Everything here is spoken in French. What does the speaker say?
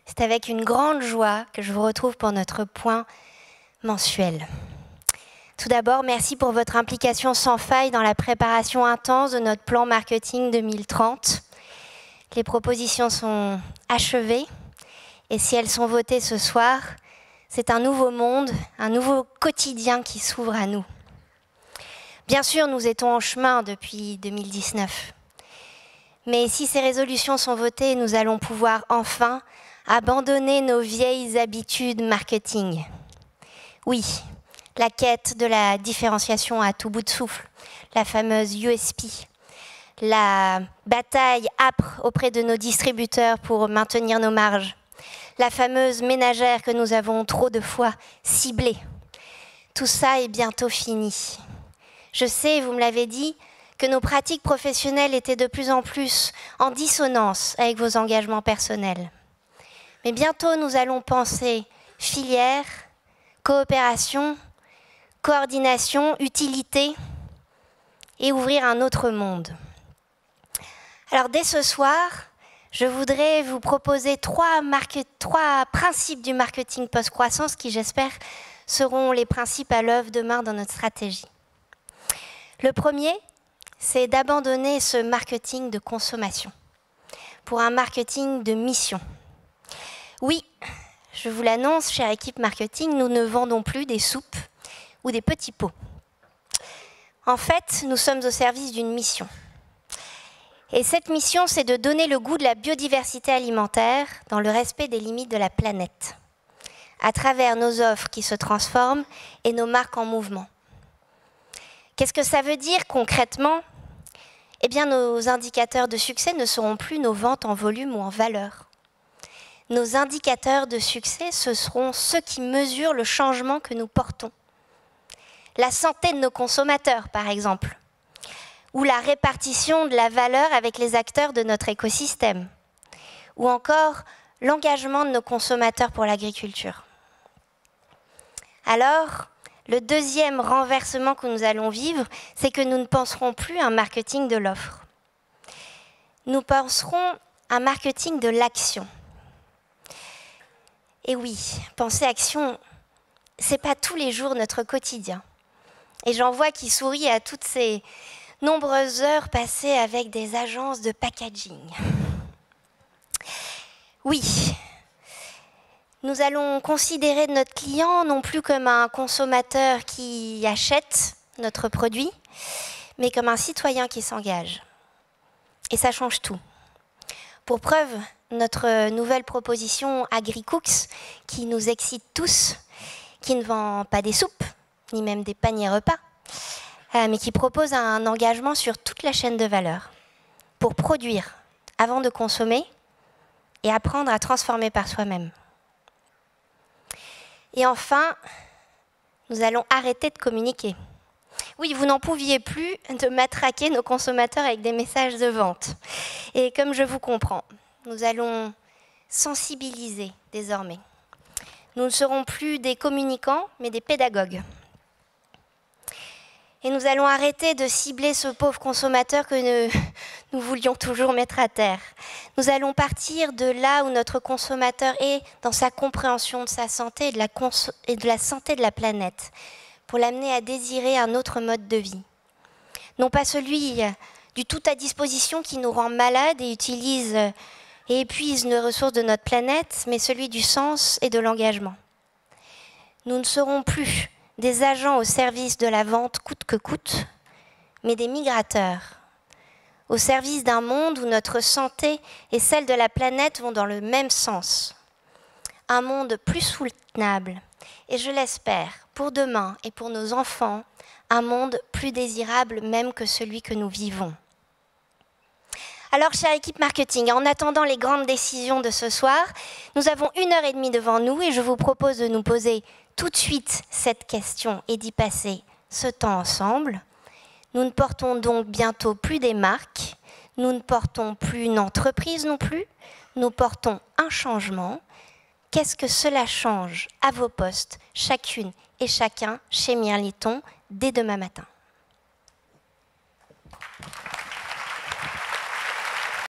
C'est avec une grande joie que je vous retrouve pour notre point mensuel. Tout d'abord, merci pour votre implication sans faille dans la préparation intense de notre plan marketing 2030. Les propositions sont achevées et si elles sont votées ce soir, c'est un nouveau monde, un nouveau quotidien qui s'ouvre à nous. Bien sûr, nous étions en chemin depuis 2019. Mais si ces résolutions sont votées, nous allons pouvoir enfin abandonner nos vieilles habitudes marketing. Oui, la quête de la différenciation à tout bout de souffle, la fameuse USP, la bataille âpre auprès de nos distributeurs pour maintenir nos marges, la fameuse ménagère que nous avons trop de fois ciblée. Tout ça est bientôt fini. Je sais, vous me l'avez dit, que nos pratiques professionnelles étaient de plus en plus en dissonance avec vos engagements personnels. Mais bientôt, nous allons penser filière, coopération, coordination, utilité et ouvrir un autre monde. Alors, dès ce soir, je voudrais vous proposer trois principes du marketing post-croissance qui, j'espère, seront les principes à l'œuvre demain dans notre stratégie. Le premier, c'est d'abandonner ce marketing de consommation pour un marketing de mission. Oui, je vous l'annonce, chère équipe marketing, nous ne vendons plus des soupes ou des petits pots. En fait, nous sommes au service d'une mission. Et cette mission, c'est de donner le goût de la biodiversité alimentaire dans le respect des limites de la planète, à travers nos offres qui se transforment et nos marques en mouvement. Qu'est-ce que ça veut dire concrètement ? Eh bien, nos indicateurs de succès ne seront plus nos ventes en volume ou en valeur. Nos indicateurs de succès, ce seront ceux qui mesurent le changement que nous portons. La santé de nos consommateurs, par exemple, ou la répartition de la valeur avec les acteurs de notre écosystème, ou encore l'engagement de nos consommateurs pour l'agriculture. Alors, le deuxième renversement que nous allons vivre, c'est que nous ne penserons plus à un marketing de l'offre. Nous penserons à un marketing de l'action. Et oui, penser action, ce n'est pas tous les jours notre quotidien. Et j'en vois qui sourient à toutes ces nombreuses heures passées avec des agences de packaging. Oui, nous allons considérer notre client non plus comme un consommateur qui achète notre produit, mais comme un citoyen qui s'engage. Et ça change tout. Pour preuve, notre nouvelle proposition AgriCooks, qui nous excite tous, qui ne vend pas des soupes, ni même des paniers repas, mais qui propose un engagement sur toute la chaîne de valeur, pour produire avant de consommer et apprendre à transformer par soi-même. Et enfin, nous allons arrêter de communiquer. Oui, vous n'en pouviez plus de matraquer nos consommateurs avec des messages de vente. Et comme je vous comprends, nous allons sensibiliser désormais. Nous ne serons plus des communicants, mais des pédagogues. Et nous allons arrêter de cibler ce pauvre consommateur que nous voulions toujours mettre à terre. Nous allons partir de là où notre consommateur est dans sa compréhension de sa santé et de la santé de la planète, pour l'amener à désirer un autre mode de vie. Non pas celui du tout à disposition qui nous rend malades et utilise et épuise les ressources de notre planète, mais celui du sens et de l'engagement. Nous ne serons plus des agents au service de la vente coûte que coûte, mais des migrateurs, au service d'un monde où notre santé et celle de la planète vont dans le même sens. Un monde plus soutenable, et je l'espère, pour demain et pour nos enfants, un monde plus désirable même que celui que nous vivons. Alors, chère équipe marketing, en attendant les grandes décisions de ce soir, nous avons 1h30 devant nous et je vous propose de nous poser tout de suite cette question et d'y passer ce temps ensemble. Nous ne portons donc bientôt plus des marques, nous ne portons plus une entreprise non plus, nous portons un changement. Qu'est-ce que cela change à vos postes, chacune et chacun, chez Mirliton, dès demain matin ?